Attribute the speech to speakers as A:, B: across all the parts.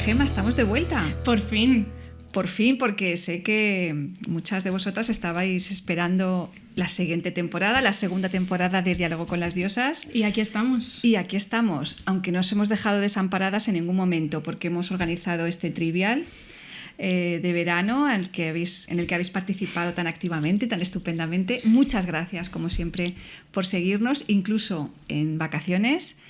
A: Gema, estamos de vuelta.
B: Por fin.
A: Por fin, porque sé que muchas de vosotras estabais esperando la siguiente temporada, la segunda temporada de Diálogo con las Diosas.
B: Y aquí estamos.
A: Y aquí estamos, aunque no os hemos dejado desamparadas en ningún momento, porque hemos organizado este trivial de verano en el que habéis participado tan activamente y tan estupendamente. Muchas gracias, como siempre, por seguirnos, incluso en vacaciones.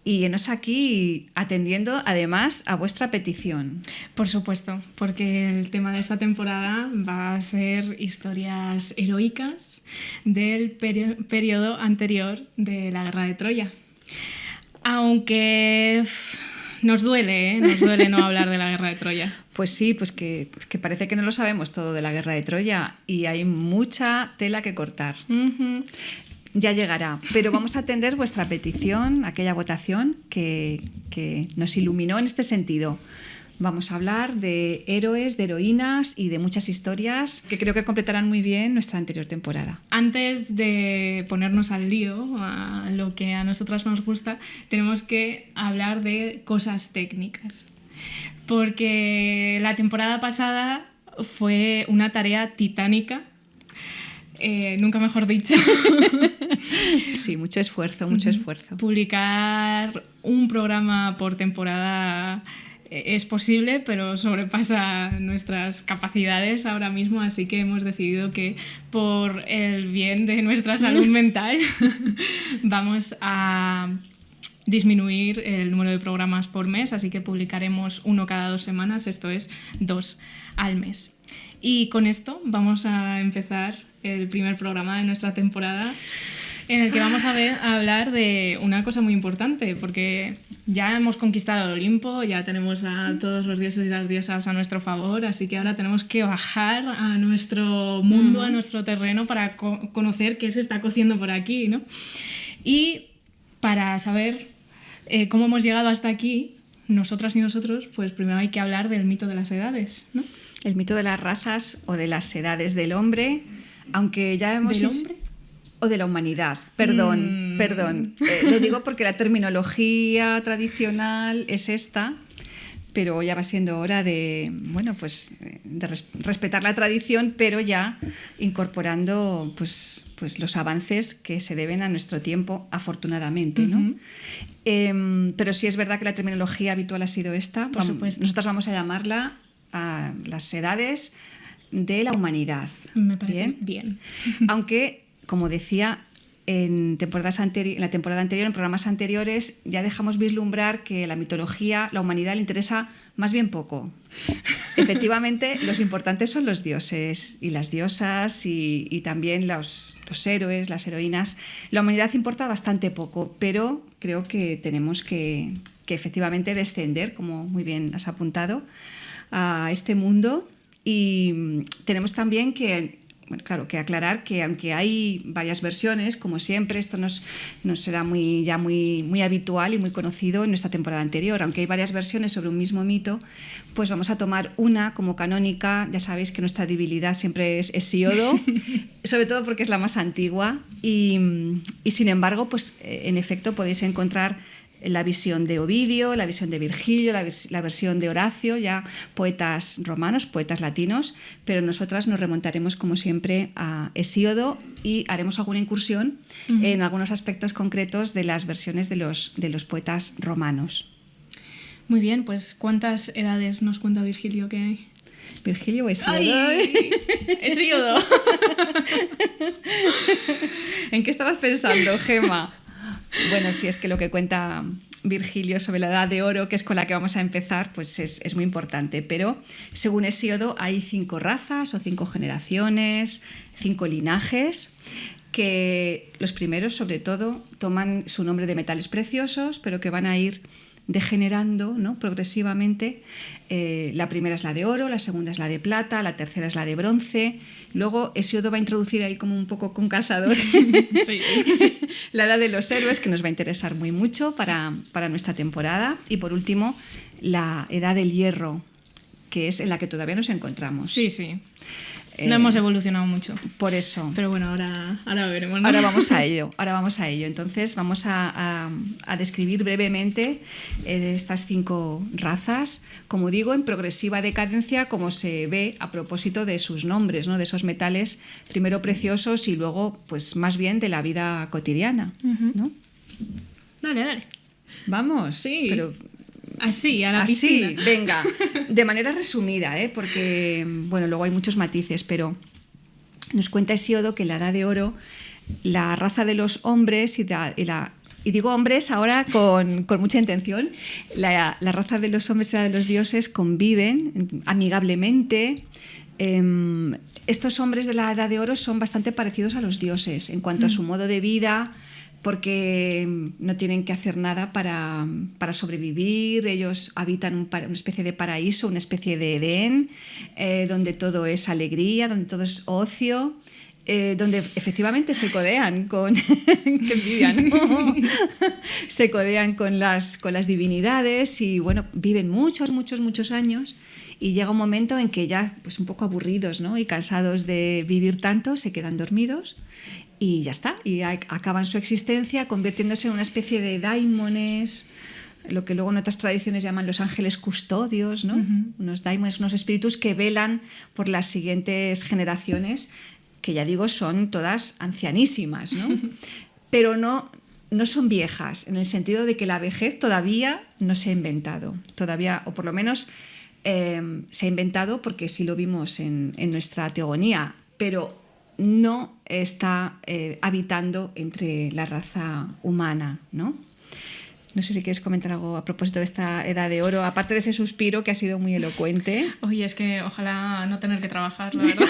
A: Y enos aquí atendiendo además a vuestra petición.
B: Por supuesto, porque el tema de esta temporada va a ser historias heroicas del periodo anterior de la Guerra de Troya. Aunque nos duele no hablar de la Guerra de Troya.
A: Pues sí, pues que parece que no lo sabemos todo de la Guerra de Troya y hay mucha tela que cortar.
B: Uh-huh.
A: Ya llegará, pero vamos a atender vuestra petición, aquella votación que nos iluminó en este sentido. Vamos a hablar de héroes, de heroínas y de muchas historias que creo que completarán muy bien nuestra anterior temporada.
B: Antes de ponernos al lío, a lo que a nosotras nos gusta, tenemos que hablar de cosas técnicas. Porque la temporada pasada fue una tarea titánica. Nunca mejor dicho.
A: Sí, mucho esfuerzo, mucho esfuerzo.
B: Publicar un programa por temporada es posible, pero sobrepasa nuestras capacidades ahora mismo, así que hemos decidido que por el bien de nuestra salud mental vamos a disminuir el número de programas por mes, así que publicaremos uno cada 2 semanas, esto es 2 al mes. Y con esto vamos a empezar el primer programa de nuestra temporada, en el que vamos a hablar de una cosa muy importante, porque ya hemos conquistado el Olimpo, ya tenemos a todos los dioses y las diosas a nuestro favor, así que ahora tenemos que bajar a nuestro mundo, a nuestro terreno, para conocer qué se está cociendo por aquí, ¿no? Y para saber cómo hemos llegado hasta aquí, nosotras y nosotros, pues primero hay que hablar del mito de las edades, ¿no?
A: El mito de las razas o de las edades del hombre, aunque ya hemos...
B: ¿Del hombre?
A: O de la humanidad, perdón. Lo digo porque la terminología tradicional es esta, pero ya va siendo hora de, de respetar la tradición, pero ya incorporando pues los avances que se deben a nuestro tiempo, afortunadamente, ¿no? Uh-huh. Pero sí es verdad que la terminología habitual ha sido esta.
B: Por supuesto.
A: Nosotras vamos a llamarla a las edades de la humanidad.
B: Me parece bien.
A: Aunque, como decía, en la temporada anterior, en programas anteriores, ya dejamos vislumbrar que la mitología, la humanidad le interesa más bien poco. Efectivamente, los importantes son los dioses y las diosas y también los héroes, las heroínas. La humanidad importa bastante poco, pero creo que tenemos que efectivamente descender, como muy bien has apuntado, a este mundo. Y tenemos también que aclarar que aunque hay varias versiones, como siempre, esto nos será muy habitual y muy conocido en nuestra temporada anterior, aunque hay varias versiones sobre un mismo mito, pues vamos a tomar una como canónica. Ya sabéis que nuestra debilidad siempre es Hesíodo, sobre todo porque es la más antigua y sin embargo, pues en efecto podéis encontrar la visión de Ovidio, la visión de Virgilio, la versión de Horacio, ya poetas romanos, poetas latinos, pero nosotras nos remontaremos como siempre a Hesíodo y haremos alguna incursión en algunos aspectos concretos de las versiones de los poetas romanos.
B: Muy bien, pues ¿cuántas edades nos cuenta Virgilio que hay?
A: ¿Virgilio o Hesíodo?
B: ¡Ay! ¡Hesíodo!
A: ¿En qué estabas pensando, Gema? Bueno, si es que lo que cuenta Virgilio sobre la Edad de Oro, que es con la que vamos a empezar, pues es muy importante. Pero según Hesíodo hay 5 razas o 5 generaciones, 5 linajes, que los primeros sobre todo toman su nombre de metales preciosos, pero que van a ir degenerando, ¿no?, progresivamente. La primera es la de oro, la segunda es la de plata, la tercera es la de bronce. Luego Hesíodo va a introducir ahí como un poco con calzador
B: sí.
A: la edad de los héroes, que nos va a interesar muy mucho para nuestra temporada. Y por último, la edad del hierro, que es en la que todavía nos encontramos.
B: Sí, sí. No hemos evolucionado mucho.
A: Por eso.
B: Pero bueno, ahora veremos, ¿no?
A: Ahora vamos a ello. Entonces vamos a describir brevemente estas 5 razas, como digo, en progresiva decadencia, como se ve a propósito de sus nombres, ¿no? De esos metales primero preciosos y luego, pues más bien de la vida cotidiana, ¿no?
B: Dale.
A: Vamos.
B: Sí.
A: Pero
B: así, a la piscina.
A: Así, venga, de manera resumida, porque bueno, luego hay muchos matices, pero nos cuenta Hesíodo que en la Edad de Oro la raza de los hombres y digo hombres ahora con mucha intención, la raza de los hombres y la de los dioses conviven amigablemente. Estos hombres de la Edad de Oro son bastante parecidos a los dioses en cuanto a su modo de vida, porque no tienen que hacer nada para sobrevivir. Ellos habitan una especie de paraíso, una especie de Edén, donde todo es alegría, donde todo es ocio, donde efectivamente se codean con qué envidia, ¿no? Se codean con las divinidades y bueno, viven muchos años. Y llega un momento en que ya, pues un poco aburridos, ¿no? Y cansados de vivir tanto, se quedan dormidos y ya está. Y acaban su existencia convirtiéndose en una especie de daimones, lo que luego en otras tradiciones llaman los ángeles custodios, ¿no? Unos daimones, unos espíritus que velan por las siguientes generaciones, que ya digo, son todas ancianísimas, ¿no? Pero no son viejas, en el sentido de que la vejez todavía no se ha inventado. Todavía, o por lo menos se ha inventado porque sí lo vimos en nuestra teogonía, pero no está habitando entre la raza humana, ¿no? No sé si quieres comentar algo a propósito de esta Edad de Oro, aparte de ese suspiro que ha sido muy elocuente.
B: Oye, es que ojalá no tener que trabajar, la verdad.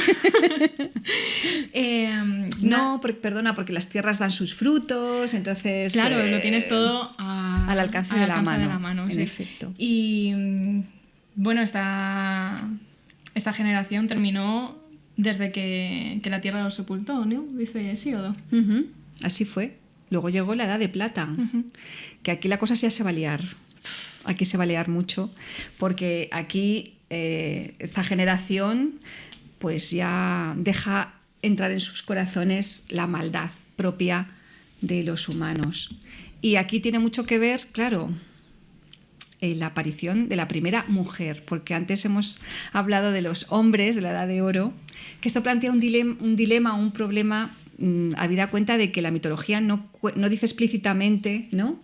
A: Perdona, porque las tierras dan sus frutos, entonces...
B: Claro, lo tienes todo
A: al alcance de la mano, en
B: sí.
A: efecto.
B: Y bueno, esta generación terminó desde que la tierra los sepultó, ¿no? Dice Hesíodo.
A: Así fue. Luego llegó la Edad de Plata, que aquí la cosa ya se va a liar. Aquí se va a liar mucho, porque aquí esta generación pues ya deja entrar en sus corazones la maldad propia de los humanos. Y aquí tiene mucho que ver, claro, la aparición de la primera mujer, porque antes hemos hablado de los hombres de la Edad de Oro, que esto plantea un dilema, un problema, habida cuenta de que la mitología no dice explícitamente, ¿no?,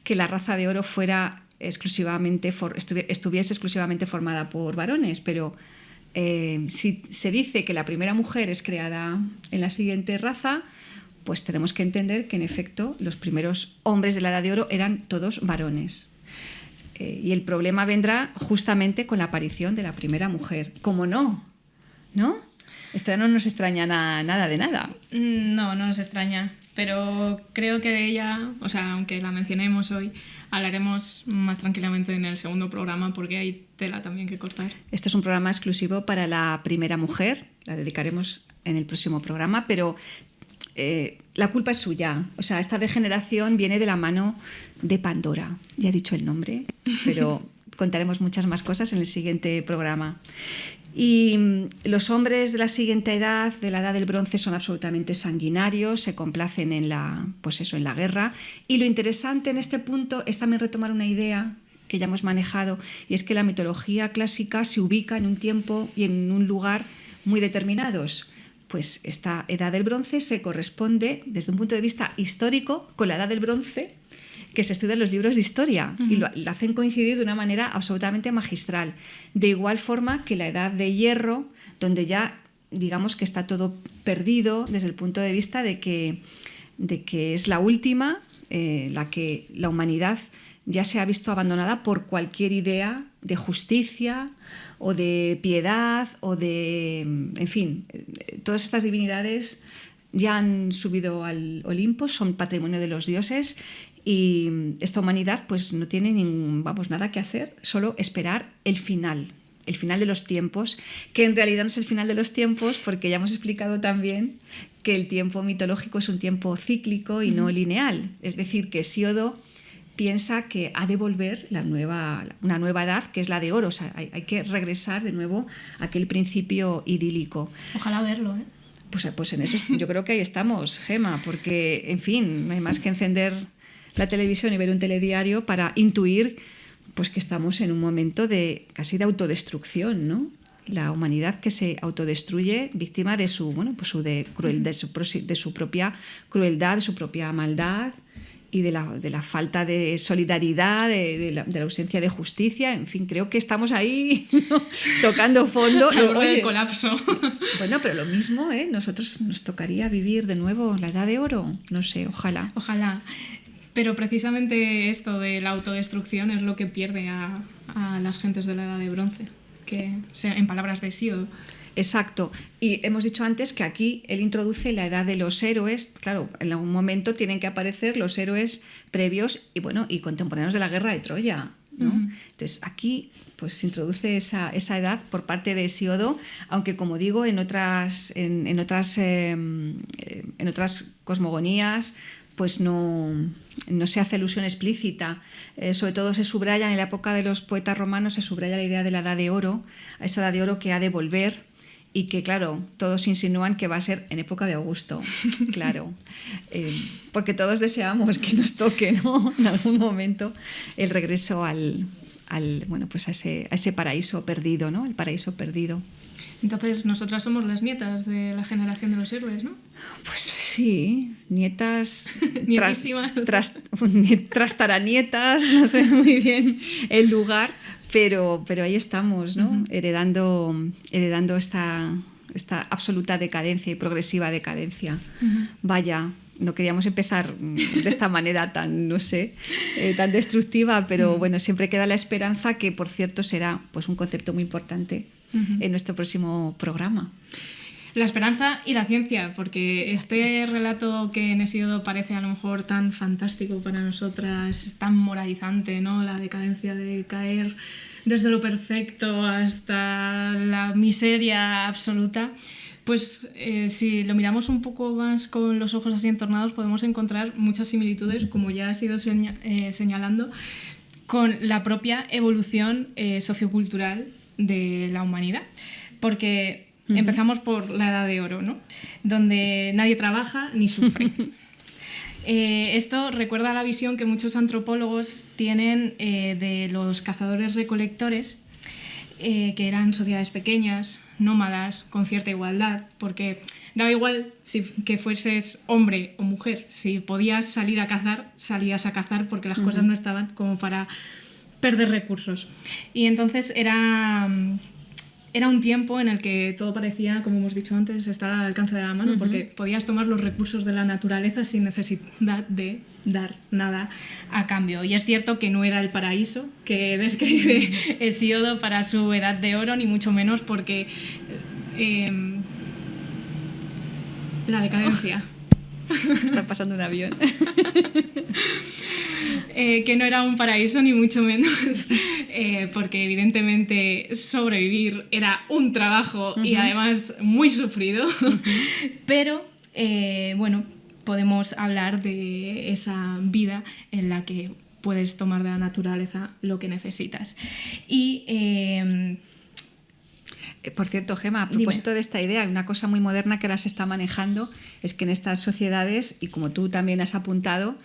A: que la raza de oro fuera estuviese exclusivamente formada por varones, pero si se dice que la primera mujer es creada en la siguiente raza, pues tenemos que entender que en efecto los primeros hombres de la Edad de Oro eran todos varones. Y el problema vendrá justamente con la aparición de la primera mujer. ¿Cómo no? ¿No? Esto no nos extraña nada de nada.
B: No nos extraña, pero creo que de ella, o sea, aunque la mencionemos hoy, hablaremos más tranquilamente en el segundo programa porque hay tela también que cortar.
A: Este es un programa exclusivo para la primera mujer, la dedicaremos en el próximo programa, pero la culpa es suya. O sea, esta degeneración viene de la mano de Pandora. Ya he dicho el nombre, pero contaremos muchas más cosas en el siguiente programa. Y los hombres de la siguiente edad, de la edad del bronce, son absolutamente sanguinarios, se complacen en la guerra. Y lo interesante en este punto es también retomar una idea que ya hemos manejado, y es que la mitología clásica se ubica en un tiempo y en un lugar muy determinados. Pues esta edad del bronce se corresponde, desde un punto de vista histórico, con la edad del bronce que se estudia en los libros de historia, y lo hacen coincidir de una manera absolutamente magistral. De igual forma que la edad de hierro, donde ya digamos que está todo perdido desde el punto de vista de que es la última, la que la humanidad ya se ha visto abandonada por cualquier idea de justicia o de piedad o de... En fin, todas estas divinidades ya han subido al Olimpo, son patrimonio de los dioses, y esta humanidad pues no tiene nada que hacer, solo esperar el final de los tiempos, que en realidad no es el final de los tiempos, porque ya hemos explicado también que el tiempo mitológico es un tiempo cíclico y no lineal. Es decir, que Hesíodo piensa que ha de volver una nueva edad, que es la de oro. O sea, hay que regresar de nuevo a aquel principio idílico.
B: Ojalá verlo, ¿eh?
A: Pues en eso yo creo que ahí estamos, Gema, porque, en fin, no hay más que encender la televisión y ver un telediario para intuir pues, que estamos en un momento casi de autodestrucción, ¿no? La humanidad que se autodestruye víctima de su propia crueldad, de su propia maldad y de la falta de solidaridad, de la ausencia de justicia. En fin, creo que estamos ahí, ¿no? Tocando fondo.
B: Al borde del colapso.
A: Bueno, pero lo mismo, ¿eh? Nosotros nos tocaría vivir de nuevo la edad de oro. No sé, ojalá.
B: Ojalá. Pero precisamente esto de la autodestrucción es lo que pierde a las gentes de la edad de bronce, que en palabras de Hesíodo.
A: Exacto. Y hemos dicho antes que aquí él introduce la edad de los héroes. Claro, en algún momento tienen que aparecer los héroes previos y contemporáneos de la guerra de Troya, ¿no? Uh-huh. Entonces aquí pues se introduce esa edad por parte de Hesíodo, aunque como digo, en otras cosmogonías pues no se hace alusión explícita. Sobre todo se subraya en la época de los poetas romanos, se subraya la idea de la edad de oro, esa edad de oro que ha de volver y que, claro, todos insinúan que va a ser en época de Augusto, claro, porque todos deseamos que nos toque, ¿no? En algún momento el regreso a ese paraíso perdido, ¿no? El paraíso perdido.
B: Entonces, nosotras somos las nietas de la generación de los héroes, ¿no?
A: Pues sí, nietas...
B: Nietísimas.
A: Trastaranietas, no sé muy bien el lugar, pero ahí estamos, ¿no? Uh-huh. Heredando esta absoluta decadencia y progresiva decadencia. Uh-huh. Vaya, no queríamos empezar de esta manera tan, no sé, tan destructiva, pero bueno, siempre queda la esperanza, que por cierto será pues un concepto muy importante en nuestro próximo programa.
B: La esperanza y la ciencia, porque este relato que en Hesíodo parece a lo mejor tan fantástico para nosotras, tan moralizante, ¿no? La decadencia de caer desde lo perfecto hasta la miseria absoluta, pues si lo miramos un poco más con los ojos así entornados, podemos encontrar muchas similitudes, como ya has ido señalando, con la propia evolución sociocultural de la humanidad. Porque empezamos por la Edad de Oro, ¿no? Donde nadie trabaja ni sufre. Esto recuerda a la visión que muchos antropólogos tienen de los cazadores-recolectores, que eran sociedades pequeñas, nómadas, con cierta igualdad, porque daba igual que fueses hombre o mujer. Si podías salir a cazar, salías a cazar, porque las cosas no estaban como para perder recursos. Y entonces era un tiempo en el que todo parecía, como hemos dicho antes, estar al alcance de la mano, porque podías tomar los recursos de la naturaleza sin necesidad de dar nada a cambio. Y es cierto que no era el paraíso que describe Hesíodo para su Edad de Oro, ni mucho menos, porque la decadencia...
A: Está pasando un avión.
B: Que no era un paraíso ni mucho menos, porque evidentemente sobrevivir era un trabajo y además muy sufrido, pero bueno, podemos hablar de esa vida en la que puedes tomar de la naturaleza lo que necesitas. Y
A: por cierto, Gema, a propósito de esta idea, una cosa muy moderna que ahora se está manejando es que en estas sociedades, y como tú también has apuntado,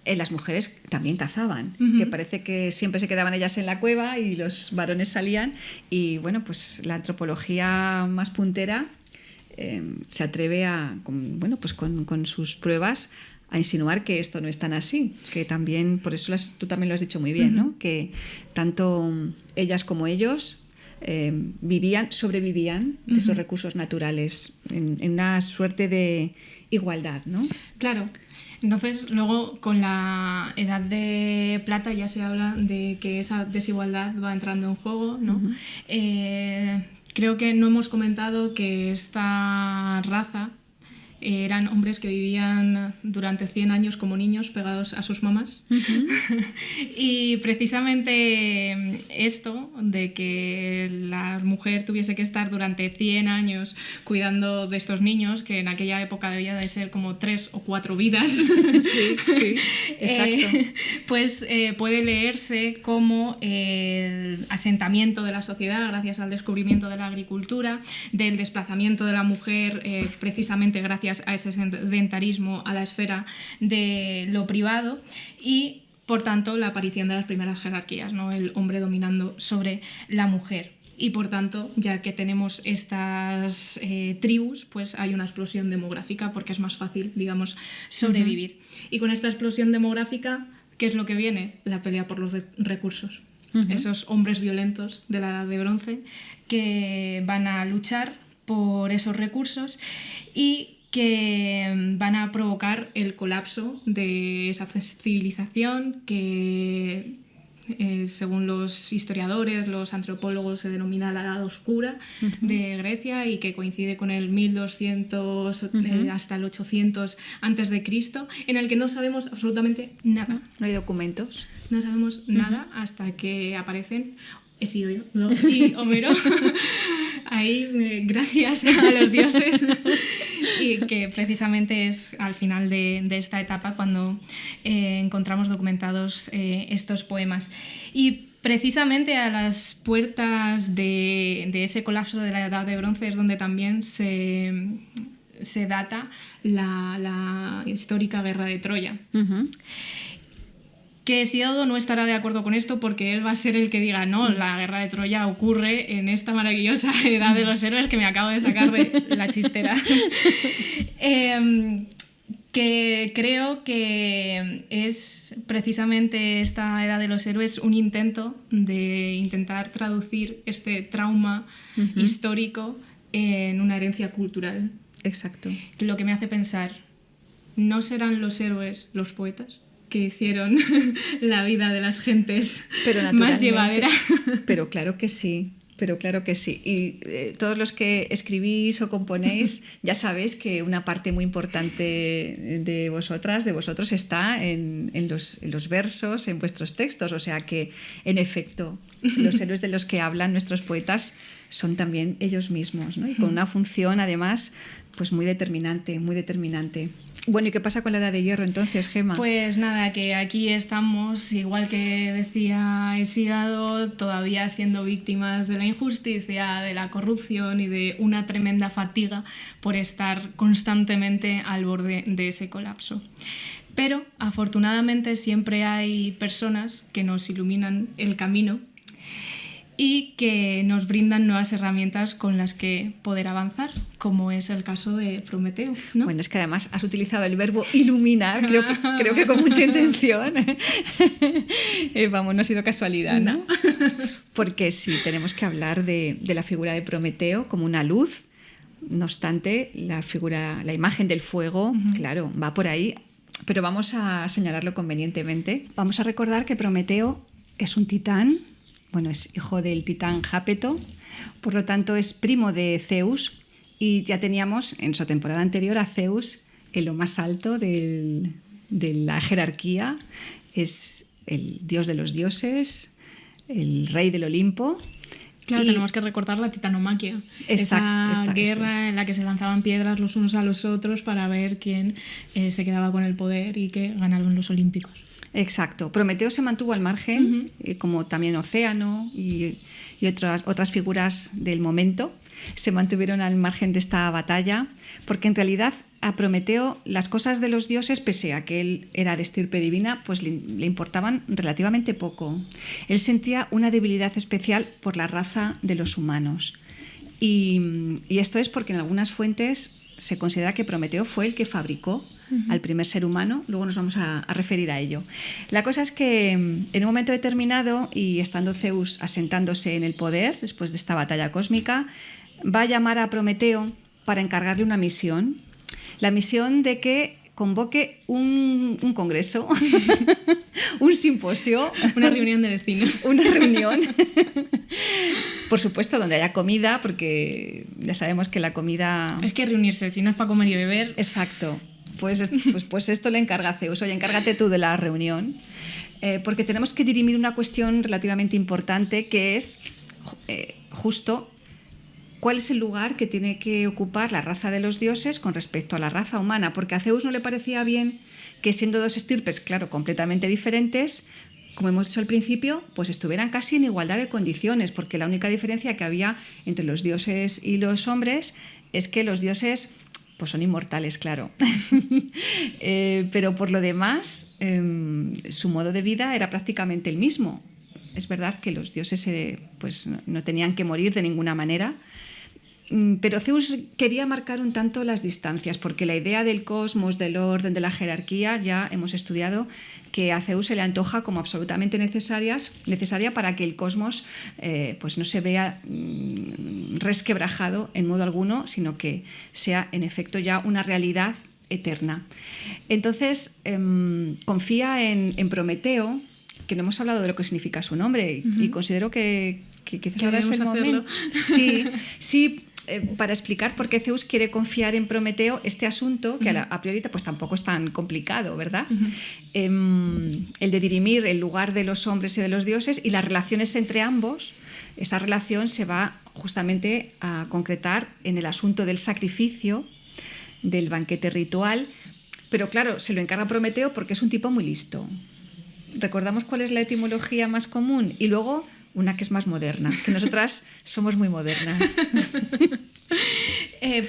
A: las mujeres también cazaban, que parece que siempre se quedaban ellas en la cueva y los varones salían, y bueno, pues la antropología más puntera se atreve con sus pruebas a insinuar que esto no es tan así, que también, por eso tú también lo has dicho muy bien, ¿no? Que tanto ellas como ellos sobrevivían de esos recursos naturales en una suerte de igualdad, ¿no?
B: Claro. Entonces, luego con la Edad de Plata ya se habla de que esa desigualdad va entrando en juego, ¿no? Creo que no hemos comentado que esta raza eran hombres que vivían durante 100 años como niños pegados a sus mamás. Y precisamente esto de que la mujer tuviese que estar durante 100 años cuidando de estos niños, que en aquella época debía de ser como 3 o 4 vidas,
A: sí, exacto.
B: Pues puede leerse como el asentamiento de la sociedad gracias al descubrimiento de la agricultura, del desplazamiento de la mujer precisamente gracias a ese sedentarismo a la esfera de lo privado y, por tanto, la aparición de las primeras jerarquías, ¿no? El hombre dominando sobre la mujer. Y, por tanto, ya que tenemos estas tribus, pues hay una explosión demográfica porque es más fácil, digamos, sobrevivir. Y con esta explosión demográfica, ¿qué es lo que viene? La pelea por los recursos. Esos hombres violentos de la Edad de Bronce que van a luchar por esos recursos y que van a provocar el colapso de esa civilización que, según los historiadores, los antropólogos, se denomina la Edad Oscura de Grecia y que coincide con el 1200 hasta el 800 a.C., en el que no sabemos absolutamente nada.
A: No hay documentos.
B: No sabemos nada hasta que aparecen Hesíodo y Homero ahí gracias a los dioses y que precisamente es al final de esta etapa cuando encontramos documentados estos poemas. Y precisamente a las puertas de ese colapso de la Edad de Bronce es donde también se data la histórica guerra de Troya. Que Hesíodo no estará de acuerdo con esto porque él va a ser el que diga no, la guerra de Troya ocurre en esta maravillosa edad de los héroes que me acabo de sacar de la chistera. Que creo que es precisamente esta edad de los héroes un intento de intentar traducir este trauma histórico en una herencia cultural.
A: Exacto.
B: Lo que me hace pensar, ¿no serán los héroes los poetas que hicieron la vida de las gentes más llevadera?
A: Pero claro que sí. Y todos los que escribís o componéis, ya sabéis que una parte muy importante de vosotros está en los versos, en vuestros textos. O sea que, en efecto, los héroes de los que hablan nuestros poetas son también ellos mismos, ¿no? Y con una función, además, pues muy determinante, muy determinante. Bueno, ¿y qué pasa con la Edad de Hierro entonces, Gemma?
B: Pues nada, que aquí estamos, igual que decía Hesíodo, todavía siendo víctimas de la injusticia, de la corrupción y de una tremenda fatiga por estar constantemente al borde de ese colapso. Pero afortunadamente siempre hay personas que nos iluminan el camino y que nos brindan nuevas herramientas con las que poder avanzar, como es el caso de Prometeo, ¿no?
A: Bueno, es que además has utilizado el verbo iluminar, creo que con mucha intención. Vamos, no ha sido casualidad, ¿no? Porque sí, tenemos que hablar de la figura de Prometeo como una luz. No obstante, la imagen del fuego, claro, va por ahí, pero vamos a señalarlo convenientemente. Vamos a recordar que Prometeo es un titán. Bueno, es hijo del titán Jápeto, por lo tanto es primo de Zeus y ya teníamos en su temporada anterior a Zeus en lo más alto de la jerarquía, es el dios de los dioses, el rey del Olimpo.
B: Claro, tenemos que recordar la titanomaquia, esa guerra en la que se lanzaban piedras los unos a los otros para ver quién se quedaba con el poder y que ganaron los olímpicos.
A: Exacto. Prometeo se mantuvo al margen, como también Océano y otras figuras del momento se mantuvieron al margen de esta batalla, porque en realidad a Prometeo las cosas de los dioses, pese a que él era de estirpe divina, pues le importaban relativamente poco. Él sentía una debilidad especial por la raza de los humanos. Y esto es porque en algunas fuentes se considera que Prometeo fue el que fabricó al primer ser humano, luego nos vamos a referir a ello. La cosa es que en un momento determinado, y estando Zeus asentándose en el poder, después de esta batalla cósmica, va a llamar a Prometeo para encargarle una misión, la misión de que convoque un congreso, un simposio,
B: una reunión de vecinos,
A: una reunión Por supuesto, donde haya comida, porque ya sabemos que la comida...
B: Es que reunirse, si no es para comer y beber...
A: Exacto. Pues esto le encarga a Zeus. Oye, encárgate tú de la reunión. Porque tenemos que dirimir una cuestión relativamente importante, que es justo cuál es el lugar que tiene que ocupar la raza de los dioses con respecto a la raza humana. Porque a Zeus no le parecía bien que, siendo dos estirpes, claro, completamente diferentes, como hemos dicho al principio, pues estuvieran casi en igualdad de condiciones, porque la única diferencia que había entre los dioses y los hombres es que los dioses pues son inmortales, claro. Pero por lo demás, su modo de vida era prácticamente el mismo. Es verdad que los dioses pues no tenían que morir de ninguna manera, pero Zeus quería marcar un tanto las distancias, porque la idea del cosmos, del orden, de la jerarquía, ya hemos estudiado que a Zeus se le antoja como absolutamente necesaria para que el cosmos pues no se vea resquebrajado en modo alguno, sino que sea en efecto ya una realidad eterna. Entonces confía en Prometeo, que no hemos hablado de lo que significa su nombre, y considero que quizás ahora es el momento. Sí, para explicar por qué Zeus quiere confiar en Prometeo este asunto, que a priori pues tampoco es tan complicado, ¿verdad? El de dirimir el lugar de los hombres y de los dioses y las relaciones entre ambos. Esa relación se va justamente a concretar en el asunto del sacrificio, del banquete ritual, pero claro, se lo encarga Prometeo porque es un tipo muy listo. ¿Recordamos cuál es la etimología más común? Y luego una que es más moderna, que nosotras somos muy modernas.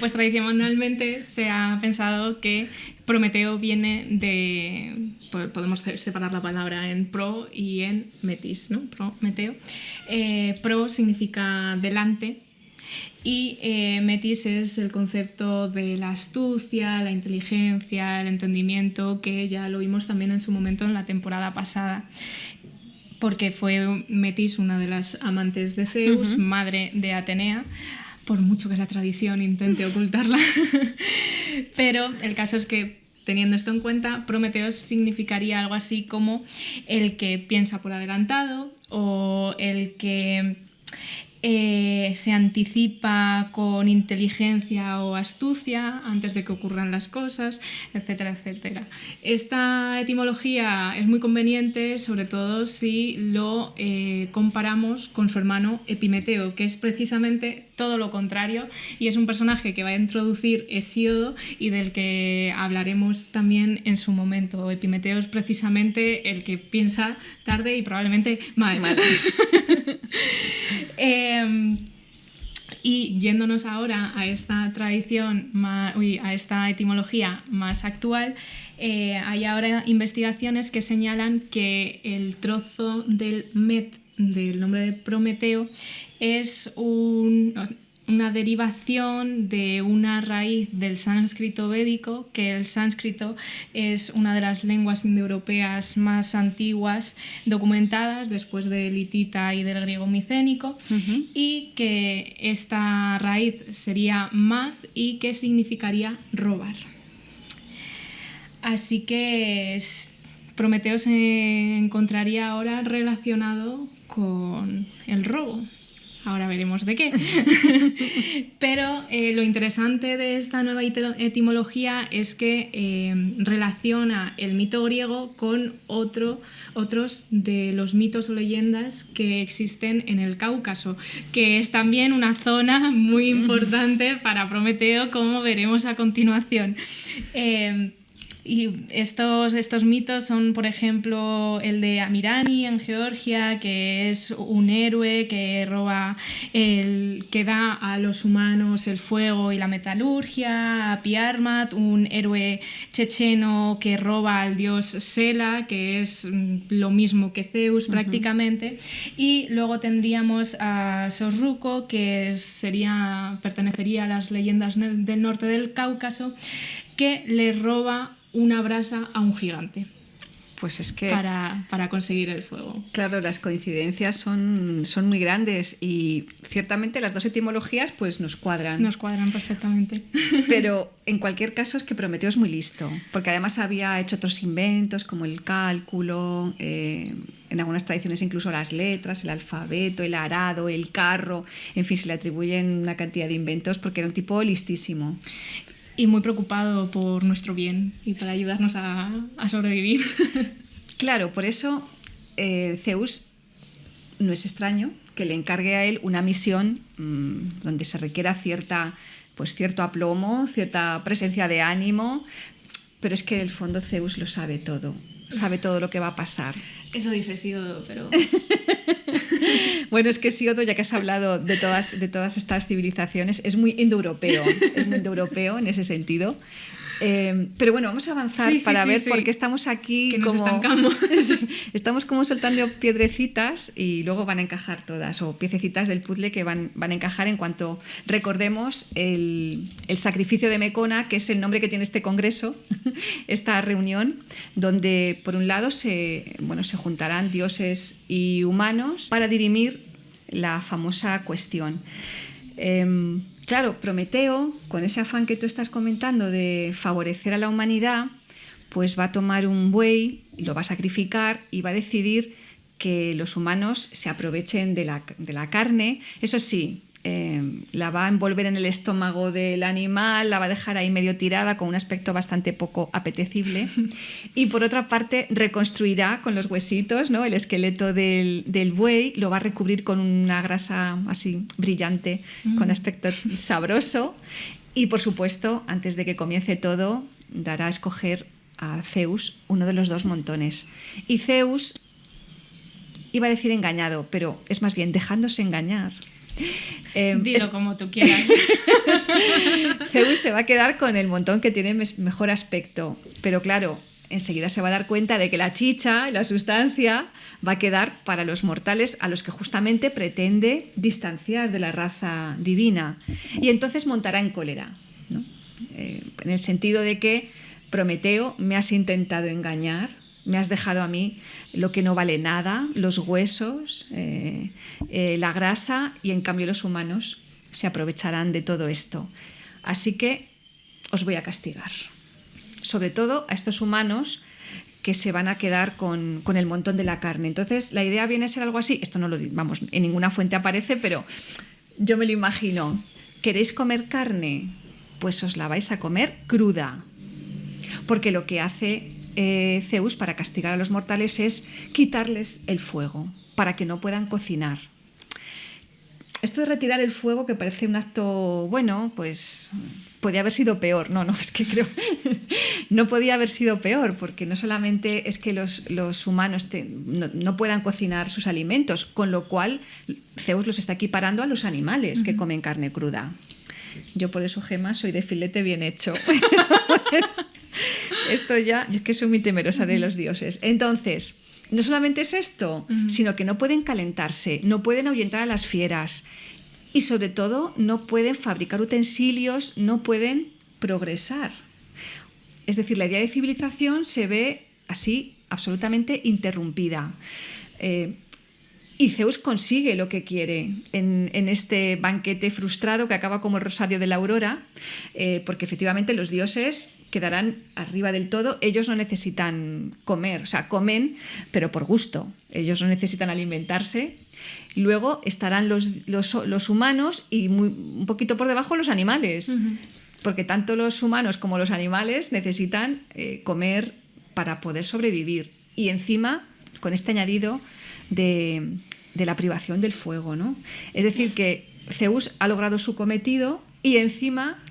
B: Pues tradicionalmente se ha pensado que Prometeo viene de... Podemos separar la palabra en pro y en metis, ¿no? Prometeo. Pro significa delante y metis es el concepto de la astucia, la inteligencia, el entendimiento, que ya lo vimos también en su momento en la temporada pasada, porque fue Metis una de las amantes de Zeus, madre de Atenea, por mucho que la tradición intente ocultarla. Pero el caso es que, teniendo esto en cuenta, Prometeo significaría algo así como el que piensa por adelantado o el que se anticipa con inteligencia o astucia antes de que ocurran las cosas, etcétera, etcétera. Esta etimología es muy conveniente, sobre todo si lo comparamos con su hermano Epimeteo, que es precisamente todo lo contrario y es un personaje que va a introducir Hesíodo y del que hablaremos también en su momento. Epimeteo es precisamente el que piensa tarde y probablemente mal. Y yéndonos ahora a esta tradición, a esta etimología más actual, hay ahora investigaciones que señalan que el trozo del Met, del nombre de Prometeo, es una derivación de una raíz del sánscrito védico, que el sánscrito es una de las lenguas indoeuropeas más antiguas documentadas después del hitita y del griego micénico, y que esta raíz sería maz y que significaría robar. Así que Prometeo se encontraría ahora relacionado con el robo. Ahora veremos de qué. Pero lo interesante de esta nueva etimología es que relaciona el mito griego con otros de los mitos o leyendas que existen en el Cáucaso, que es también una zona muy importante para Prometeo, como veremos a continuación. Y estos mitos son, por ejemplo, el de Amirani en Georgia, que es un héroe que que da a los humanos el fuego y la metalurgia; a Piarmat, un héroe checheno que roba al dios Sela, que es lo mismo que Zeus prácticamente; y luego tendríamos a Sorruco, que pertenecería a las leyendas del norte del Cáucaso, que le roba una brasa a un gigante.
A: Pues es que...
B: para conseguir el fuego.
A: Claro, las coincidencias son muy grandes y ciertamente las dos etimologías pues nos cuadran.
B: Nos cuadran perfectamente.
A: Pero en cualquier caso es que Prometeo es muy listo, porque además había hecho otros inventos como el cálculo, en algunas tradiciones incluso las letras, el alfabeto, el arado, el carro, en fin, se le atribuyen una cantidad de inventos porque era un tipo listísimo.
B: Y muy preocupado por nuestro bien y para ayudarnos a sobrevivir.
A: Claro, por eso Zeus no es extraño que le encargue a él una misión donde se requiera cierto aplomo, cierta presencia de ánimo, pero es que en el fondo Zeus lo sabe todo lo que va a pasar.
B: Eso dice Hesíodo, pero...
A: Bueno, es que Hesíodo, ya que has hablado de todas estas civilizaciones, es muy indoeuropeo en ese sentido. Pero bueno, vamos a avanzar para ver por qué estamos aquí.
B: Que nos estancamos.
A: Estamos como soltando piedrecitas y luego van a encajar todas, o piececitas del puzzle que van a encajar en cuanto recordemos el sacrificio de Mecona, que es el nombre que tiene este congreso, esta reunión, donde por un lado se juntarán dioses y humanos para dirimir la famosa cuestión. Claro, Prometeo, con ese afán que tú estás comentando de favorecer a la humanidad, pues va a tomar un buey, lo va a sacrificar y va a decidir que los humanos se aprovechen de la carne. Eso sí, la va a envolver en el estómago del animal, la va a dejar ahí medio tirada con un aspecto bastante poco apetecible y por otra parte reconstruirá con los huesitos, ¿no?, el esqueleto del buey, lo va a recubrir con una grasa así brillante, con aspecto sabroso y por supuesto antes de que comience todo dará a escoger a Zeus uno de los dos montones y Zeus, iba a decir engañado, pero es más bien dejándose engañar.
B: Dilo como tú quieras.
A: Zeus se va a quedar con el montón que tiene mejor aspecto, pero claro, enseguida se va a dar cuenta de que la chicha, la sustancia, va a quedar para los mortales a los que justamente pretende distanciar de la raza divina y entonces montará en cólera, ¿no? En el sentido de que Prometeo, me has intentado engañar, me has dejado a mí lo que no vale nada, los huesos, la grasa, y en cambio los humanos se aprovecharán de todo esto. Así que os voy a castigar. Sobre todo a estos humanos que se van a quedar con el montón de la carne. Entonces la idea viene a ser algo así. Esto no lo vamos, en ninguna fuente aparece, pero yo me lo imagino. ¿Queréis comer carne? Pues os la vais a comer cruda. Porque lo que hace Zeus para castigar a los mortales es quitarles el fuego para que no puedan cocinar. Esto de retirar el fuego, que parece un acto, bueno, pues podía haber sido peor. No, es que creo no podía haber sido peor, porque no solamente es que los humanos no puedan cocinar sus alimentos, con lo cual Zeus los está equiparando a los animales que comen carne cruda. Yo por eso, Gemma, soy de filete bien hecho. Esto ya, yo es que soy muy temerosa de los dioses. Entonces, no solamente es esto, sino que no pueden calentarse, no pueden ahuyentar a las fieras y sobre todo no pueden fabricar utensilios, no pueden progresar. Es decir, la idea de civilización se ve así absolutamente interrumpida. Y Zeus consigue lo que quiere en este banquete frustrado que acaba como el Rosario de la Aurora, porque efectivamente los dioses quedarán arriba del todo. Ellos no necesitan comer, o sea, comen, pero por gusto. Ellos no necesitan alimentarse. Luego estarán los humanos y un poquito por debajo los animales, porque tanto los humanos como los animales necesitan comer para poder sobrevivir. Y encima, con este añadido de la privación del fuego, ¿no? Es decir, que Zeus ha logrado su cometido y encima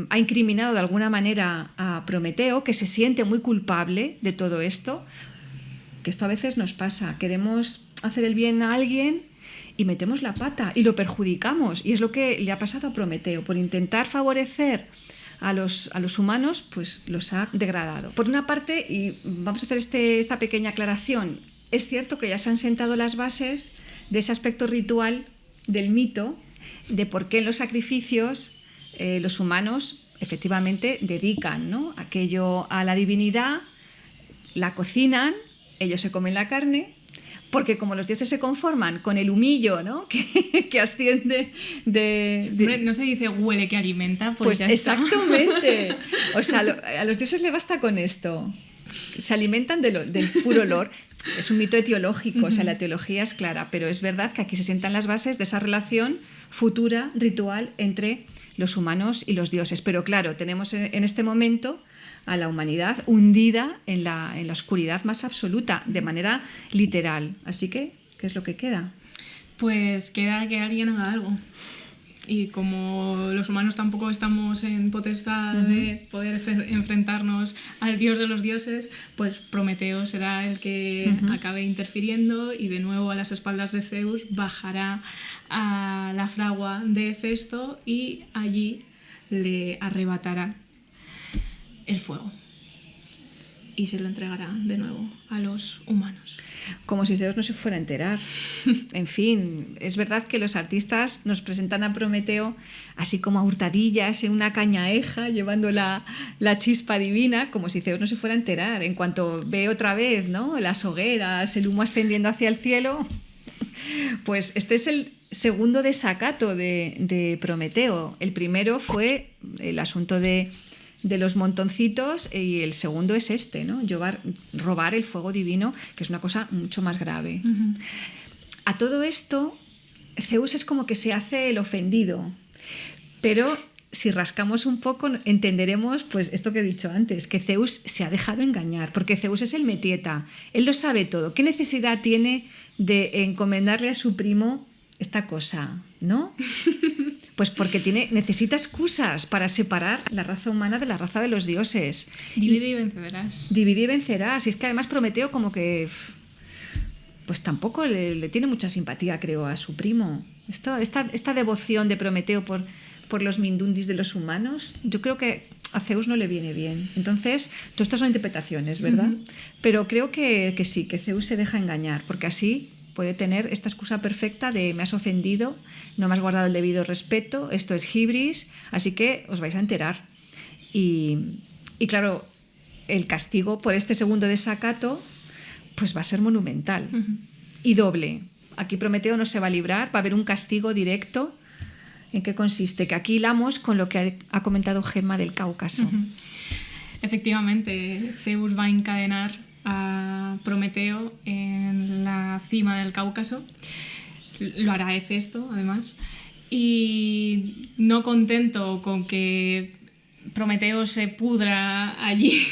A: ha incriminado de alguna manera a Prometeo, que se siente muy culpable de todo esto, que esto a veces nos pasa. Queremos hacer el bien a alguien y metemos la pata y lo perjudicamos, y es lo que le ha pasado a Prometeo. Por intentar favorecer a los humanos, pues los ha degradado. Por una parte, y vamos a hacer esta pequeña aclaración, es cierto que ya se han sentado las bases de ese aspecto ritual del mito, de por qué en los sacrificios los humanos efectivamente dedican, ¿no?, aquello a la divinidad, la cocinan, ellos se comen la carne, porque como los dioses se conforman con el humillo, ¿no? que asciende
B: Hombre, no se dice huele que alimenta,
A: pues
B: ya está.
A: exactamente. O sea, a los dioses le basta con esto. Se alimentan del puro olor. Es un mito etiológico, o sea, la teología es clara, pero es verdad que aquí se sientan las bases de esa relación futura, ritual, entre los humanos y los dioses. Pero claro, tenemos en este momento a la humanidad hundida en la oscuridad más absoluta, de manera literal. Así que, ¿qué es lo que queda?
B: Pues queda que alguien haga algo. Y como los humanos tampoco estamos en potestad de poder enfrentarnos al dios de los dioses, pues Prometeo será el que acabe interfiriendo y de nuevo a las espaldas de Zeus bajará a la fragua de Hefesto y allí le arrebatará el fuego y se lo entregará de nuevo a los humanos.
A: Como si Zeus no se fuera a enterar. En fin, es verdad que los artistas nos presentan a Prometeo así como a hurtadillas en una cañaeja, llevando la chispa divina, como si Zeus no se fuera a enterar. En cuanto ve otra vez, ¿no?, las hogueras, el humo ascendiendo hacia el cielo, pues este es el segundo desacato de Prometeo. El primero fue el asunto de los montoncitos y el segundo es este, ¿no? Robar el fuego divino, que es una cosa mucho más grave. A todo esto, Zeus es como que se hace el ofendido, pero si rascamos un poco entenderemos pues esto que he dicho antes, que Zeus se ha dejado engañar, porque Zeus es el metieta, él lo sabe todo. ¿Qué necesidad tiene de encomendarle a su primo esta cosa, no? Pues porque necesita excusas para separar la raza humana de la raza de los dioses.
B: Divide y vencerás.
A: Divide y vencerás. Y es que además Prometeo como que pues tampoco le tiene mucha simpatía, creo, a su primo. Esta devoción de Prometeo por los mindundis de los humanos, yo creo que a Zeus no le viene bien. Entonces, todo esto son interpretaciones, ¿verdad? Pero creo que sí, que Zeus se deja engañar, porque así puede tener esta excusa perfecta de me has ofendido, no me has guardado el debido respeto, esto es hibris, así que os vais a enterar. Y claro, el castigo por este segundo desacato pues va a ser monumental y doble. Aquí Prometeo no se va a librar, va a haber un castigo directo. ¿En qué consiste? Que aquí hilamos con lo que ha comentado Gemma del Cáucaso.
B: Efectivamente, Zeus va a encadenar a Prometeo en la cima del Cáucaso. Lo hará Hefesto, además. Y no contento con que Prometeo se pudra allí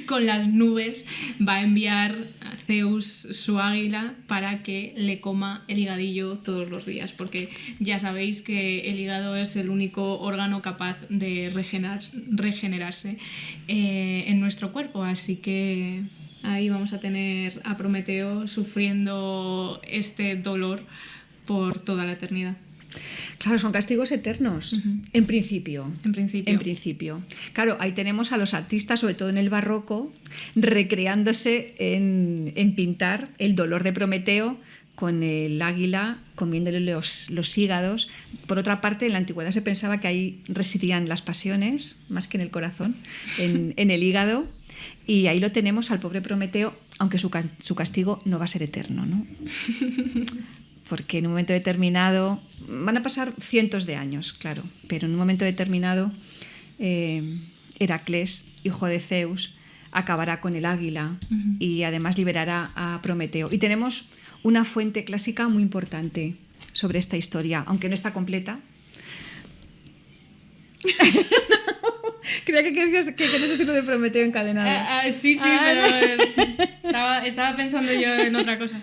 B: con las nubes, va a enviar a Zeus su águila para que le coma el higadillo todos los días, porque ya sabéis que el hígado es el único órgano capaz de regenerarse en nuestro cuerpo, así que ahí vamos a tener a Prometeo sufriendo este dolor por toda la eternidad.
A: Claro, son castigos eternos, en principio.
B: En principio.
A: Claro, ahí tenemos a los artistas, sobre todo en el barroco, recreándose en pintar el dolor de Prometeo con el águila comiéndole los hígados. Por otra parte, en la antigüedad se pensaba que ahí residían las pasiones, más que en el corazón, en el hígado. Y ahí lo tenemos al pobre Prometeo, aunque su castigo no va a ser eterno, ¿no? Porque en un momento determinado, van a pasar cientos de años, claro, pero en un momento determinado Heracles, hijo de Zeus, acabará con el águila y además liberará a Prometeo. Y tenemos una fuente clásica muy importante sobre esta historia, aunque no está completa. Creía que querías decir lo de Prometeo encadenado.
B: Sí, pero estaba pensando yo en otra cosa.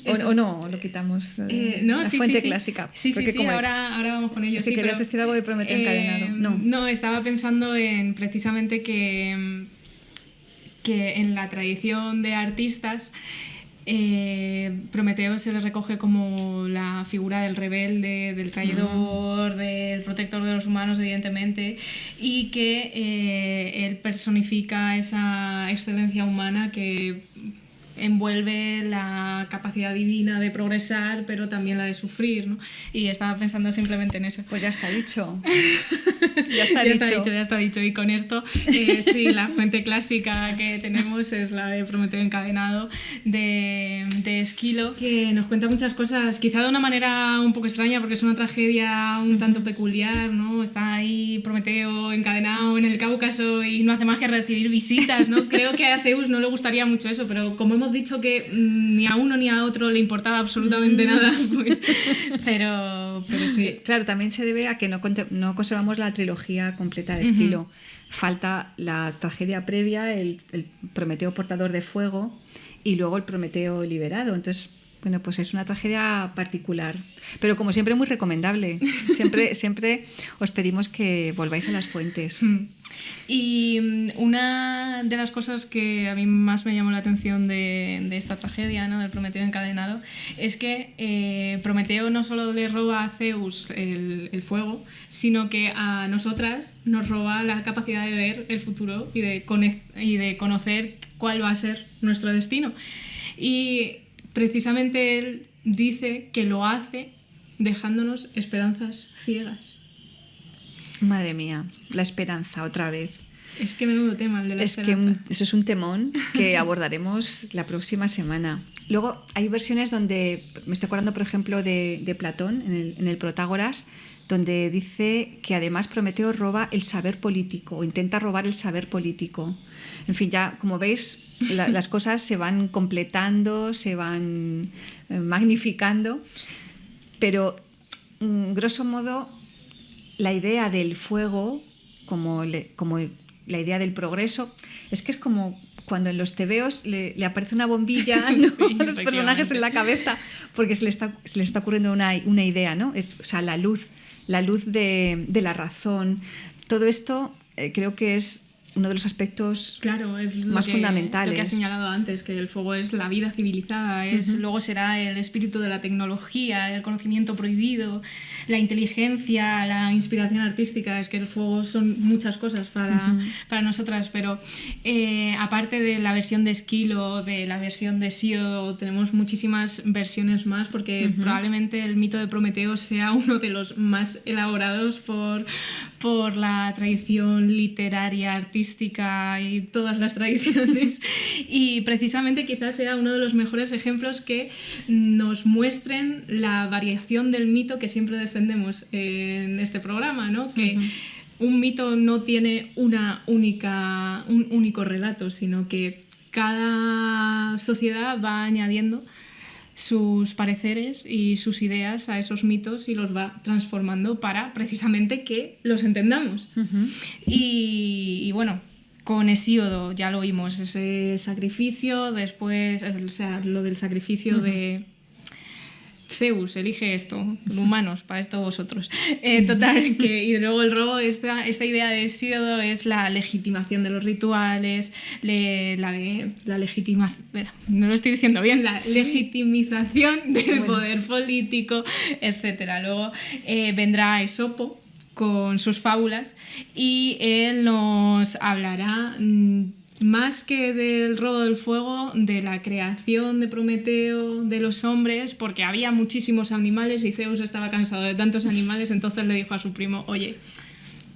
A: O no, lo quitamos.
B: No,
A: la fuente clásica.
B: Sí, ahora vamos con ello.
A: Es que querías decir algo de Prometeo encadenado.
B: No, estaba pensando en precisamente que en la tradición de artistas Prometeo se le recoge como la figura del rebelde, del traidor, del protector de los humanos, evidentemente, y que él personifica esa excelencia humana que envuelve la capacidad divina de progresar, pero también la de sufrir, ¿no? Y estaba pensando simplemente en eso.
A: Pues ya está dicho.
B: Ya está dicho. Y con esto, sí, la fuente clásica que tenemos es la de Prometeo encadenado de Esquilo, que nos cuenta muchas cosas, quizá de una manera un poco extraña, porque es una tragedia un tanto peculiar, ¿no? Está ahí Prometeo encadenado en el Cáucaso y no hace más que recibir visitas, ¿no? Creo que a Zeus no le gustaría mucho eso, pero como hemos dicho que ni a uno ni a otro le importaba absolutamente nada, pues, pero sí.
A: Claro, también se debe a que no conservamos la trilogía completa de Esquilo. Falta la tragedia previa, el Prometeo portador de fuego y luego el Prometeo liberado. Entonces, bueno, pues es una tragedia particular, pero como siempre muy recomendable. Siempre os pedimos que volváis a las fuentes.
B: Y una de las cosas que a mí más me llamó la atención de esta tragedia, ¿no? Del Prometeo encadenado, es que Prometeo no solo le roba a Zeus el fuego, sino que a nosotras nos roba la capacidad de ver el futuro y de conocer cuál va a ser nuestro destino. Y precisamente él dice que lo hace dejándonos esperanzas ciegas.
A: Madre mía, la esperanza otra vez.
B: Es que menudo tema el de la esperanza.
A: Que eso es un temón que abordaremos la próxima semana. Luego hay versiones donde, me estoy acordando por ejemplo de Platón en el Protágoras, donde dice que además Prometeo roba el saber político o intenta robar el saber político. En fin, ya como veis, las cosas se van completando, se van magnificando, pero grosso modo la idea del fuego como la idea del progreso es como cuando en los tebeos le aparece una bombilla, ¿no?
B: Sí,
A: a los personajes en la cabeza porque se les está ocurriendo una idea, ¿no? O sea, la luz de la razón. Todo esto creo que es uno de los aspectos más fundamentales.
B: Lo que has señalado antes, que el fuego es la vida civilizada, luego será el espíritu de la tecnología, el conocimiento prohibido, la inteligencia, la inspiración artística. Es que el fuego son muchas cosas para nosotras, pero aparte de la versión de Esquilo, de la versión de Hesíodo, tenemos muchísimas versiones más, porque probablemente el mito de Prometeo sea uno de los más elaborados por la tradición literaria, artística y todas las tradiciones, y precisamente quizás sea uno de los mejores ejemplos que nos muestren la variación del mito que siempre defendemos en este programa, ¿no? Que un mito no tiene un único relato, sino que cada sociedad va añadiendo sus pareceres y sus ideas a esos mitos y los va transformando para precisamente que los entendamos. Y bueno, con Hesíodo ya lo vimos, ese sacrificio, después, o sea, lo del sacrificio de Zeus, elige esto, humanos, para esto vosotros. Total, y luego el robo, esta idea de Hesíodo es la legitimación de los rituales, la legitimación, no lo estoy diciendo bien, la legitimización del poder político, etc. Luego vendrá Esopo con sus fábulas y él nos hablará más que del robo del fuego, de la creación de Prometeo, de los hombres, porque había muchísimos animales y Zeus estaba cansado de tantos animales, entonces le dijo a su primo, oye,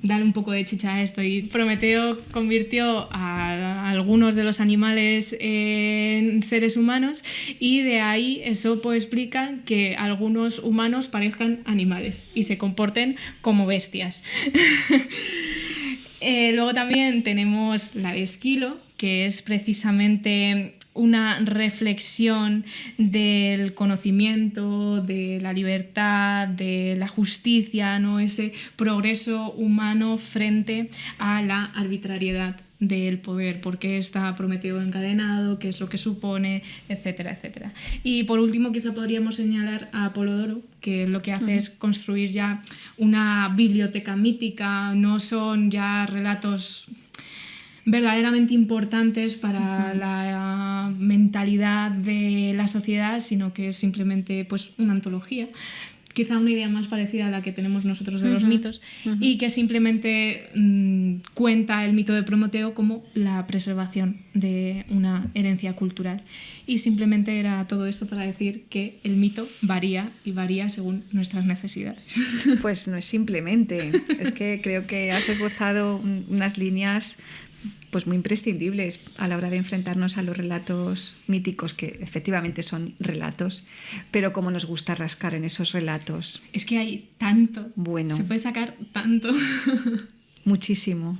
B: dale un poco de chicha a esto. Y Prometeo convirtió a algunos de los animales en seres humanos y de ahí Esopo explica que algunos humanos parezcan animales y se comporten como bestias. Luego también tenemos la de Esquilo, que es precisamente una reflexión del conocimiento, de la libertad, de la justicia, ¿no? Ese progreso humano frente a la arbitrariedad del poder, por qué está Prometeo encadenado, qué es lo que supone, etcétera, etcétera. Y por último quizá podríamos señalar a Apolodoro, que lo que hace es construir ya una biblioteca mítica, no son ya relatos verdaderamente importantes para la mentalidad de la sociedad, sino que es simplemente pues una antología quizá una idea más parecida a la que tenemos nosotros de los mitos, y que simplemente cuenta el mito de Prometeo como la preservación de una herencia cultural. Y simplemente era todo esto para decir que el mito varía y varía según nuestras necesidades.
A: Pues no es simplemente, es que creo que has esbozado unas líneas pues muy imprescindibles a la hora de enfrentarnos a los relatos míticos, que efectivamente son relatos, pero como nos gusta rascar en esos relatos.
B: Es que hay tanto,
A: bueno,
B: se puede sacar tanto.
A: Muchísimo.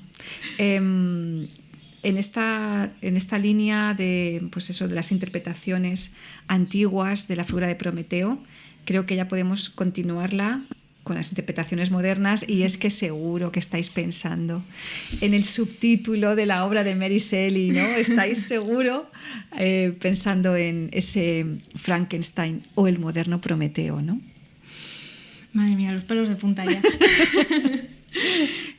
A: En esta línea de, pues eso, de las interpretaciones antiguas de la figura de Prometeo, creo que ya podemos continuarla con las interpretaciones modernas, y es que seguro que estáis pensando en el subtítulo de la obra de Mary Shelley, ¿no? Estáis seguro pensando en ese Frankenstein o el moderno Prometeo, ¿no?
B: Madre mía, los pelos de punta ya.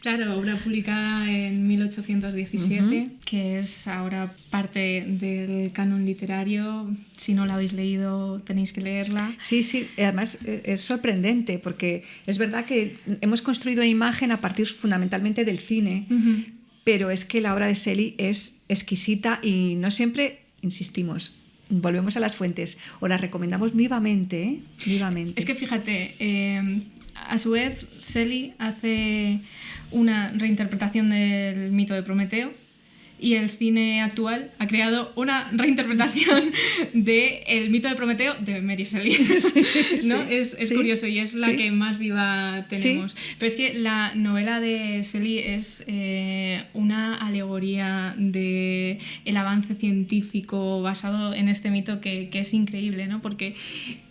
B: Claro, obra publicada en 1817, que es ahora parte del canon literario. Si no la habéis leído, tenéis que leerla.
A: Sí, sí, además es sorprendente, porque es verdad que hemos construido una imagen a partir fundamentalmente del cine, pero es que la obra de Shelley es exquisita y no siempre, insistimos, volvemos a las fuentes, os la recomendamos vivamente, ¿eh? Vivamente.
B: Es que fíjate, a su vez, Shelley hace una reinterpretación del mito de Prometeo, y el cine actual ha creado una reinterpretación del mito de Prometeo de Mary Shelley. ¿No? Es curioso, y es la que más viva tenemos. Pero es que la novela de Shelley es una alegoría del avance científico basado en este mito que es increíble, ¿no? Porque,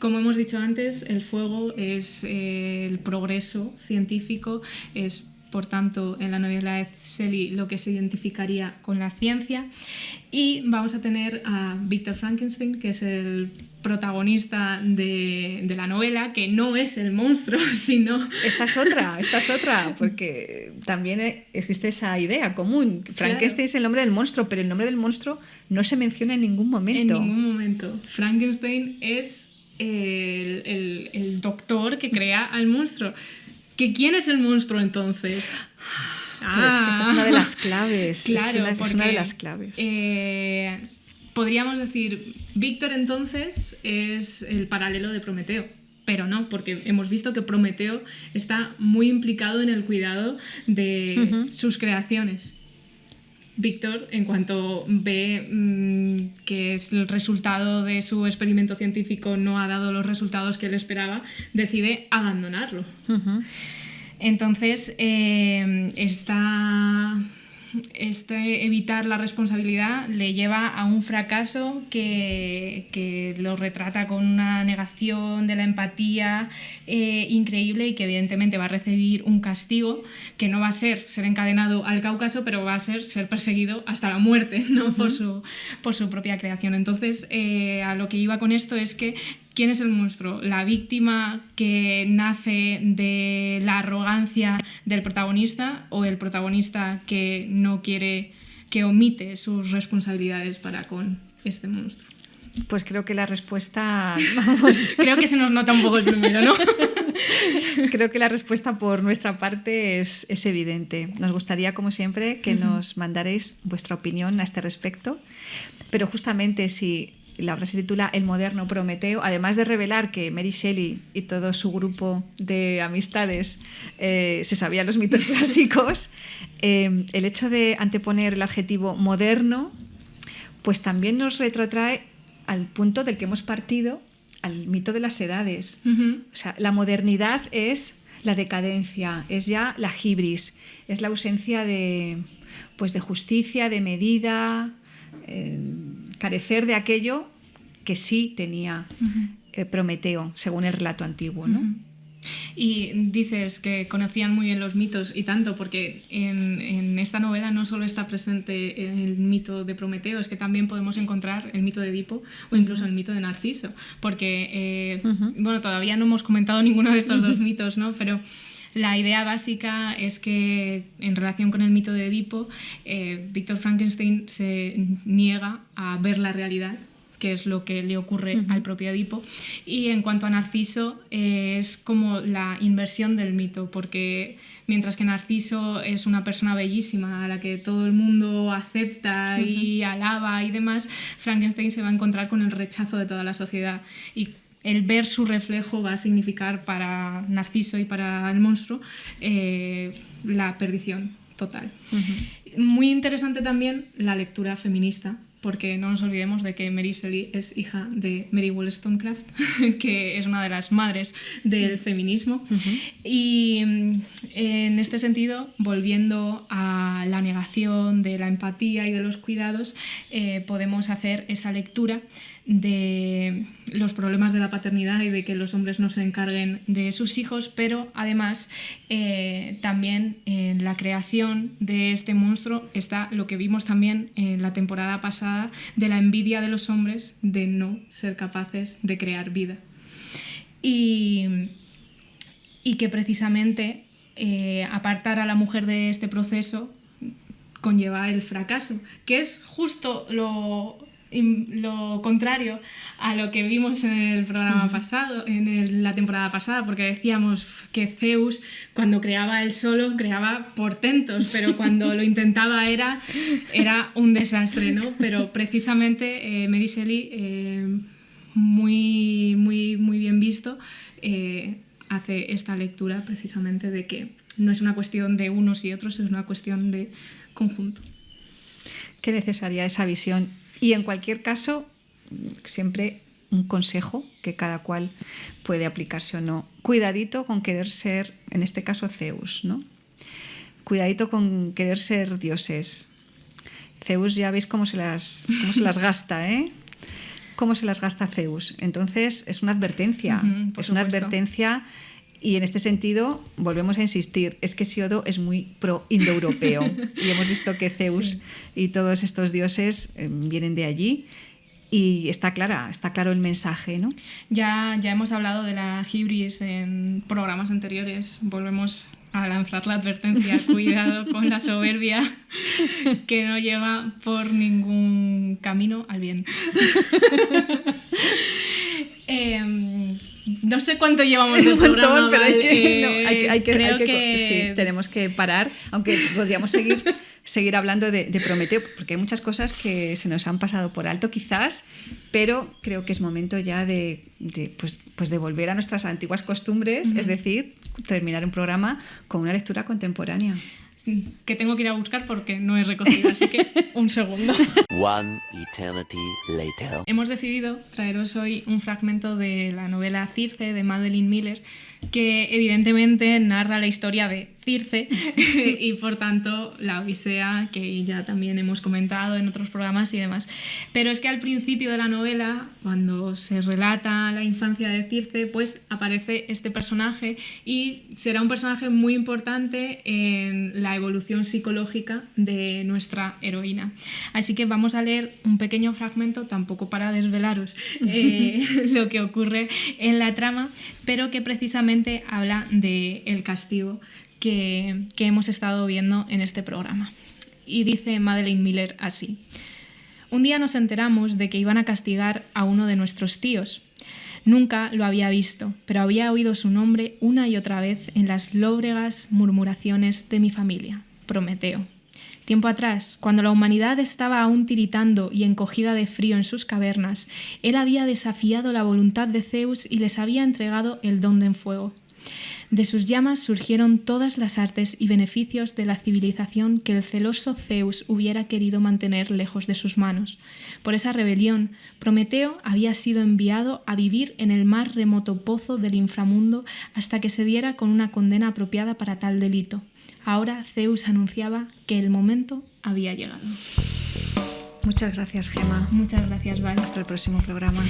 B: como hemos dicho antes, el fuego es el progreso científico, es, por tanto, en la novela de Shelley lo que se identificaría con la ciencia. Y vamos a tener a Victor Frankenstein, que es el protagonista de la novela, que no es el monstruo, sino...
A: Esta es otra, porque también existe esa idea común. Frankenstein, claro, es el nombre del monstruo, pero el nombre del monstruo no se menciona en ningún momento.
B: En ningún momento. Frankenstein es el doctor que crea al monstruo. ¿Quién es el monstruo entonces?
A: Pero es que esta es una de las claves.
B: Claro,
A: es una de las claves.
B: Podríamos decir, Víctor entonces es el paralelo de Prometeo, pero no, porque hemos visto que Prometeo está muy implicado en el cuidado de sus creaciones. Víctor, en cuanto ve que el resultado de su experimento científico no ha dado los resultados que él esperaba, decide abandonarlo. Entonces, evitar la responsabilidad le lleva a un fracaso que lo retrata con una negación de la empatía increíble, y que evidentemente va a recibir un castigo que no va a ser encadenado al Cáucaso, pero va a ser perseguido hasta la muerte, ¿no? por su propia creación. Entonces, a lo que iba con esto es que ¿quién es el monstruo? ¿La víctima que nace de la arrogancia del protagonista, o el protagonista que no quiere, que omite sus responsabilidades para con este monstruo?
A: Pues creo que la respuesta...
B: Creo que se nos nota un poco el primero, ¿no?
A: Creo que la respuesta por nuestra parte es evidente. Nos gustaría, como siempre, que nos mandaréis vuestra opinión a este respecto, pero justamente si... la obra se titula El moderno Prometeo, además de revelar que Mary Shelley y todo su grupo de amistades se sabían los mitos clásicos, el hecho de anteponer el adjetivo moderno pues también nos retrotrae al punto del que hemos partido, al mito de las edades. O sea, la modernidad es la decadencia, es ya la hibris, es la ausencia de justicia, de medida, carecer de aquello que sí tenía Prometeo, según el relato antiguo, ¿no?
B: Y dices que conocían muy bien los mitos, y tanto, porque en esta novela no solo está presente el mito de Prometeo, es que también podemos encontrar el mito de Edipo o incluso el mito de Narciso, porque bueno, todavía no hemos comentado ninguno de estos dos mitos, ¿no? Pero la idea básica es que, en relación con el mito de Edipo, Víctor Frankenstein se niega a ver la realidad que es lo que le ocurre al propio Edipo. Y en cuanto a Narciso, es como la inversión del mito, porque mientras que Narciso es una persona bellísima a la que todo el mundo acepta y alaba y demás, Frankenstein se va a encontrar con el rechazo de toda la sociedad, y el ver su reflejo va a significar para Narciso y para el monstruo la perdición total. Muy interesante también la lectura feminista, porque no nos olvidemos de que Mary Shelley es hija de Mary Wollstonecraft, que es una de las madres del feminismo. Y en este sentido, volviendo a la negación de la empatía y de los cuidados, podemos hacer esa lectura de los problemas de la paternidad y de que los hombres no se encarguen de sus hijos, pero además también en la creación de este monstruo está lo que vimos también en la temporada pasada, de la envidia de los hombres de no ser capaces de crear vida. Y que precisamente apartar a la mujer de este proceso conlleva el fracaso, que es justo lo contrario a lo que vimos en el programa pasado, la temporada pasada, porque decíamos que Zeus, cuando creaba él solo, creaba portentos, pero cuando lo intentaba era un desastre, ¿no? Pero precisamente Mary Shelley, muy, muy, muy bien visto, hace esta lectura precisamente de que no es una cuestión de unos y otros, es una cuestión de conjunto.
A: Qué necesaria esa visión. Y en cualquier caso, siempre un consejo que cada cual puede aplicarse o no. Cuidadito con querer ser, en este caso, Zeus, ¿no? Cuidadito con querer ser dioses. Zeus ya veis cómo se las gasta, ¿eh? Cómo se las gasta Zeus. Entonces, es una advertencia. Es una advertencia. Y en este sentido, volvemos a insistir, es que Siodo es muy pro-indoeuropeo y hemos visto que Zeus y todos estos dioses vienen de allí y está claro el mensaje, ¿no?
B: Ya hemos hablado de la hibris en programas anteriores, volvemos a lanzar la advertencia, cuidado con la soberbia que no lleva por ningún camino al bien. No sé cuánto llevamos de programa,
A: pero
B: sí,
A: tenemos que parar, aunque podríamos seguir hablando de Prometeo, porque hay muchas cosas que se nos han pasado por alto quizás, pero creo que es momento ya de volver a nuestras antiguas costumbres, es decir, terminar un programa con una lectura contemporánea.
B: Que tengo que ir a buscar porque no he recogido, así que un segundo.
C: One eternity later.
B: Hemos decidido traeros hoy un fragmento de la novela Circe de Madeline Miller, que evidentemente narra la historia de Circe y por tanto la Odisea, que ya también hemos comentado en otros programas y demás. Pero es que al principio de la novela, cuando se relata la infancia de Circe, pues aparece este personaje y será un personaje muy importante en la evolución psicológica de nuestra heroína. Así que vamos a leer un pequeño fragmento, tampoco para desvelaros lo que ocurre en la trama, pero que precisamente habla del castigo que hemos estado viendo en este programa. Y dice Madeline Miller así: un día nos enteramos de que iban a castigar a uno de nuestros tíos. Nunca lo había visto, pero había oído su nombre una y otra vez en las lóbregas murmuraciones de mi familia, Prometeo. Tiempo atrás, cuando la humanidad estaba aún tiritando y encogida de frío en sus cavernas, él había desafiado la voluntad de Zeus y les había entregado el don del fuego. De sus llamas surgieron todas las artes y beneficios de la civilización que el celoso Zeus hubiera querido mantener lejos de sus manos. Por esa rebelión, Prometeo había sido enviado a vivir en el más remoto pozo del inframundo hasta que se diera con una condena apropiada para tal delito. Ahora Zeus anunciaba que el momento había llegado.
A: Muchas gracias, Gemma.
B: Muchas gracias, Val.
A: Hasta el próximo programa.